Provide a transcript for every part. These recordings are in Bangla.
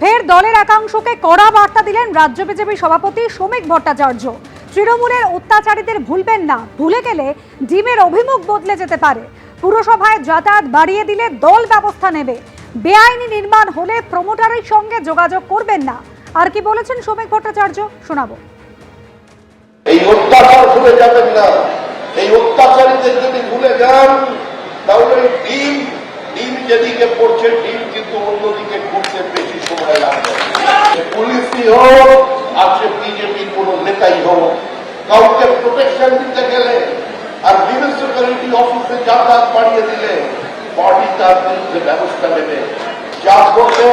ফের দলের একাংশকে কড়া বার্তা দিলেন রাজ্য বিজেপি সভাপতি শ্রমিক ভট্টাচার্য। তৃণমূলের অত্যাচারীদের ভুলবেন না, ভুলে গেলে ডিমের অভিমুখ বদলে যেতে পারে। পুরসভায় যাতায়াত বাড়িয়ে দিলে দল ব্যবস্থা নেবে। বেআইনি নির্মাণ হলে প্রমোটারের সঙ্গে যোগাযোগ করবেন না। আর কি বলেছেন শ্রমিক ভট্টাচার্য, শোনাবো। এই অত্যাচার ভুলে যাবেন না। এই অত্যাচারীদের যদি ভুলে যান তাহলে ডিম যেদিকে পড়ছে ডিম কিন্তু অন্যদিকে ঘুরতে বেশি সময় লাগবে। পুলিশই হোক আর সে বিজেপির কোন নেতাই হোক, কাউকে প্রোটেকশন দিতে গেলে আর মিউনিসিপ্যালিটি অফিসে যাতায়াত বাড়িয়ে দিলে পার্টি তার বিরুদ্ধে ব্যবস্থা নেবে। যা করবে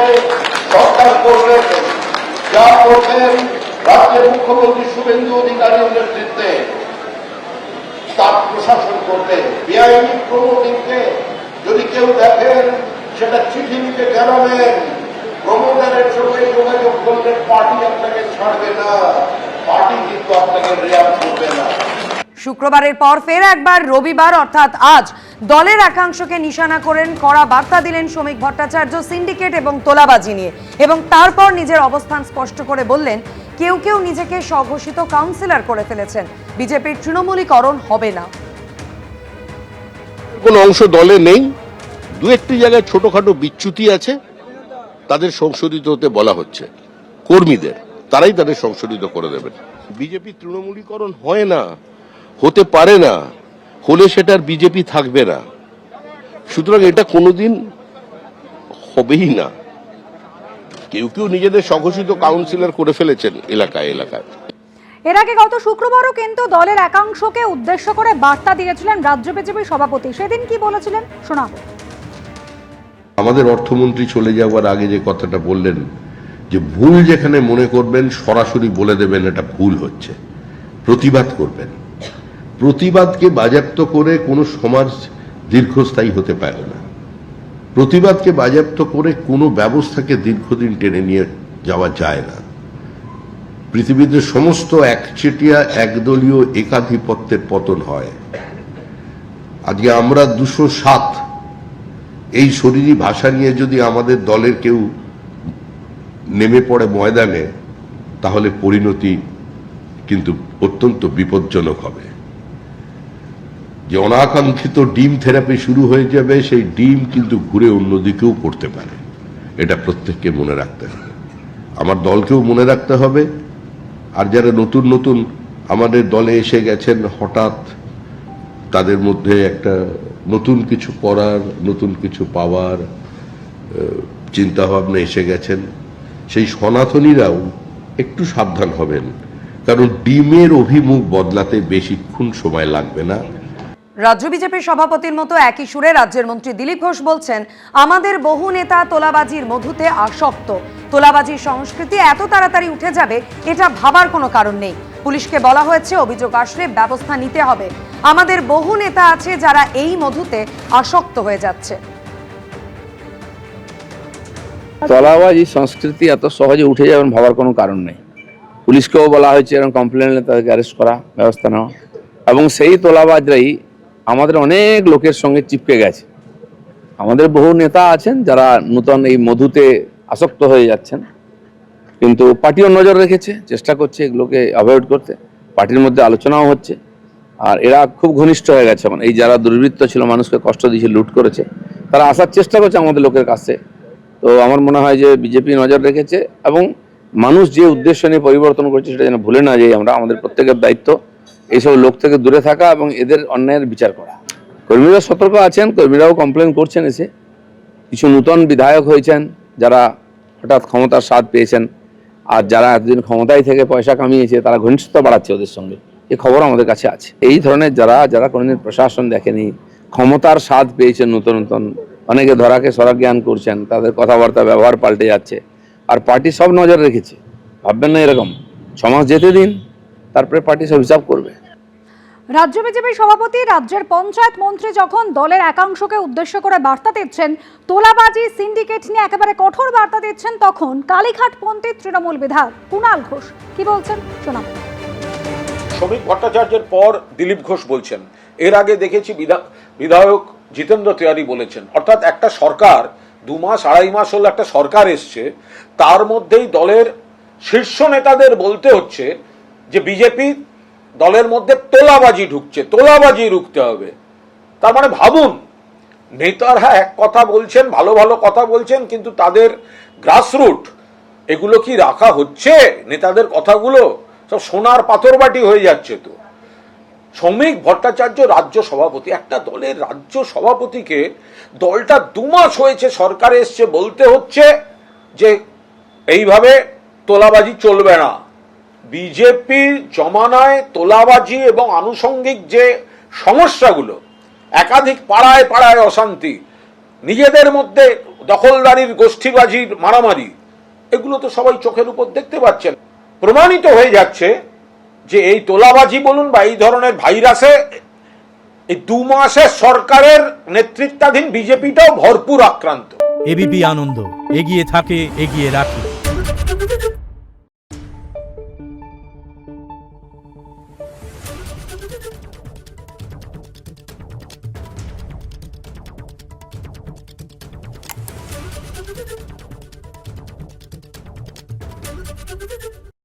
সরকার করবে, যা করবেন রাজ্যের মুখ্যমন্ত্রী শুভেন্দু অধিকারীর নেতৃত্বে তার প্রশাসন করবে। বেআইনি প্রমোটিংকে যদি কেউ দেখেন সেটা চিঠি লিখে জানাবেন। প্রমোটারের সঙ্গে যোগাযোগ করলে পার্টি আপনাকে ছাড়বে না, পার্টি কিন্তু আপনাকে রেয়াত করবে না। শুক্রবারের পর ফের একবার রবিবার অর্থাৎ আজ দলের একাংশকে নিশানা করেন কড়া বার্তা দিলেন শ্রমিক ভট্টাচার্য সিন্ডিকেট এবং তোলাবাজি নিয়ে, এবং তারপর নিজের অবস্থান স্পষ্ট করে বললেন কেউ কেউ নিজেকে স্বঘোষিত কাউন্সিলর করে ফেলেছেন, বিজেপির তৃণমূলীকরণ হবে না। কোন অংশ দলে নেই, দু একটি জায়গায় ছোটখাটো বিচ্যুতি আছে, তাদের সংশোধিত হতে বলা হচ্ছে কর্মীদের, তারাই তাদের সংশোধিত করে দেবেন। বিজেপি তৃণমূলীকরণ হয় না, হতে পারে না, হলে সেটার বিজেপি থাকবে না। সুতরাং এটা কোনোদিন হবেই না। কেউ কেউ নিজেদের স্বঘোষিত কাউন্সিলর করে ফেলেছেন এলাকায় এলাকায়। এর আগে গত শুক্রবারও কিন্তু দলের একাংশকে উদ্দেশ্য করে বার্তা দিয়েছিলেন রাজ্য বিজেপি সভাপতি। সেদিন কি বলেছিলেন, শোনাবো। আমাদের অর্থমন্ত্রী চলে যাওয়ার আগে যে কথাটা বললেন যে ভুল যেখানে মনে করবেন সরাসরি বলে দেবেন এটা ভুল হচ্ছে, প্রতিবাদ করবেন। প্রতিবাদকে বাজেয়াপ্ত করে কোনো সমাজ দীর্ঘস্থায়ী হতে পারে না। প্রতিবাদকে বাজেয়াপ্ত করে কোনো ব্যবস্থাকে দীর্ঘদিন টেনে নিয়ে যাওয়া যায় না। পৃথিবীতে সমস্ত একচেটিয়া একদলীয় একাধিপত্যের পতন হয়। আজকে আমরা 207 এই শরীরী ভাষা নিয়ে যদি আমাদের দলের কেউ নেমে পড়ে ময়দানে, তাহলে পরিণতি কিন্তু অত্যন্ত বিপজ্জনক হবে। যে অনাকাঙ্ক্ষিত ডিম থেরাপি শুরু হয়ে যাবে, সেই ডিম কিন্তু ঘুরে অন্যদিকেও পড়তে পারে। এটা প্রত্যেককে মনে রাখতে হবে, আমার দলকেও মনে রাখতে হবে। আর যারা নতুন নতুন আমাদের দলে এসে গেছেন, হঠাৎ তাদের মধ্যে একটা নতুন কিছু করার, নতুন কিছু পাওয়ার চিন্তা ভাবনা এসে গেছেন, সেই সনাতনীরাও একটু সাবধান হবেন, কারণ ডিমের অভিমুখ বদলাতে বেশিক্ষণ সময় লাগবে না। রাজ্য বিজেপির সভাপতির মতো একই সুরে রাজ্যের মন্ত্রী দিলীপ ঘোষ বলছেন, আমাদের বহু নেতা তোলাবাজির মধুতে আসক্ত। তোলাবাজির সংস্কৃতি এত তাড়াতাড়ি উঠে যাবে এটা ভাবার কোনো কারণ নেই। পুলিশকে বলা হয়েছে অভিযোগ আসলে ব্যবস্থা নিতে হবে। আমাদের বহু নেতা আছে যারা এই মধুতে আসক্ত হয়ে যাচ্ছে। তোলাবাজি সংস্কৃতি এত সহজে উঠে যাবে ভাবার কোনো কারণ নেই। পুলিশকেও বলা হয়েছে এরকম কমপ্লেন হলে তাদেরকে অ্যারেস্ট করা, ব্যবস্থা নেওয়া। এবং সেই তোলাবাজরাই আমাদের অনেক লোকের সঙ্গে চিপকে গেছে। আমাদের বহু নেতা আছেন যারা নূতন এই মধুতে আসক্ত হয়ে যাচ্ছেন, কিন্তু পার্টিও নজর রেখেছে, চেষ্টা করছে এগুলোকে অ্যাভয়েড করতে। পার্টির মধ্যে আলোচনাও হচ্ছে, আর এরা খুব ঘনিষ্ঠ হয়ে গেছে। এখন এই যারা দুর্বৃত্ত ছিল, মানুষকে কষ্ট দিয়েছে, লুট করেছে, তারা আসার চেষ্টা করছে আমাদের লোকের কাছে। তো আমার মনে হয় যে বিজেপি নজর রেখেছে, এবং মানুষ যে উদ্দেশ্য নিয়ে পরিবর্তন করছে সেটা যেন ভুলে না যাই আমরা। আমাদের প্রত্যেকের দায়িত্ব এইসব লোক থেকে দূরে থাকা এবং এদের অন্যায়ের বিচার করা। কর্মীরা সতর্ক আছেন, কর্মীরাও কমপ্লেন করছেন এসে। কিছু নূতন বিধায়ক হয়েছেন যারা হঠাৎ ক্ষমতার স্বাদ পেয়েছেন, আর যারা এতদিন ক্ষমতায় থেকে পয়সা কামিয়েছে তারা ঘনিষ্ঠতা বাড়াচ্ছে ওদের সঙ্গে, এই খবর আমাদের কাছে আছে। এই ধরনের যারা কোনোদিন প্রশাসন দেখেনি, ক্ষমতার স্বাদ পেয়েছেন নতুন নতুন, অনেকে ধরাকে সরা জ্ঞান করছেন, তাদের কথাবার্তা ব্যবহার পাল্টে যাচ্ছে। আর পার্টি সব নজর রেখেছে, ভাববেন না এরকম 6 মাস যেতে দিন, তারপরে পার্টি সব হিসাব করবে। রাজ্য বিজেপি সভাপতি রাজ্যের পঞ্চায়েত মন্ত্রী যখন দলের একাংশকে উদ্দেশ্য করে বার্তা দিচ্ছেন, তোলাবাজি সিন্ডিকেট নিয়ে একেবারে কঠোর বার্তা দিচ্ছেন, তখন কালীঘাটপন্থী তৃণমূল বিধায়ক কুণাল ঘোষ কি বলছেন, শোনাবো। শ্রমিক ভট্টাচার্যের পর দিলীপ ঘোষ বলছেন, এর আগে দেখেছি বিধায়ক জিতেন্দ্র তিওয়ারি বলেছেন। অর্থাৎ একটা সরকার 2 মাস 2.5 মাস হলো একটা সরকার এসছে, তার মধ্যেই দলের শীর্ষ নেতাদের বলতে হচ্ছে যে বিজেপি দলের মধ্যে তোলাবাজি ঢুকছে, তোলাবাজি রুখতে হবে। তার মানে ভাবুন, নেতারা এক কথা বলছেন, ভালো ভালো কথা বলছেন, কিন্তু তাদের গ্রাসরুট এগুলো কি রাখা হচ্ছে? নেতাদের কথাগুলো সব সোনার পাথরবাটি হয়ে যাচ্ছে। তো শ্রমিক ভট্টাচার্য রাজ্য সভাপতি, একটা দলের রাজ্য সভাপতিকে দলটা 2 মাস হয়েছে সরকারে এসছে বলতে হচ্ছে যে এইভাবে তোলাবাজি চলবে না। বিজেপির জমানায় তোলাবাজি এবং আনুষঙ্গিক যে সমস্যাগুলো, একাধিক পাড়ায় পাড়ায় অশান্তি, নিজেদের মধ্যে দখলদারির গোষ্ঠীবাজির মারামারি, এগুলো তো সবাই চোখের উপর দেখতে পাচ্ছেন। প্রমাণিত হয়ে যাচ্ছে যে এই তোলাবাজি বলুন বা এই ধরনের ভাইরাসে এই 2 মাসের সরকারের নেতৃত্বাধীন বিজেপিটাও ভরপুর আক্রান্ত। এবিপি আনন্দ, এগিয়ে থাকে, এগিয়ে রাখে।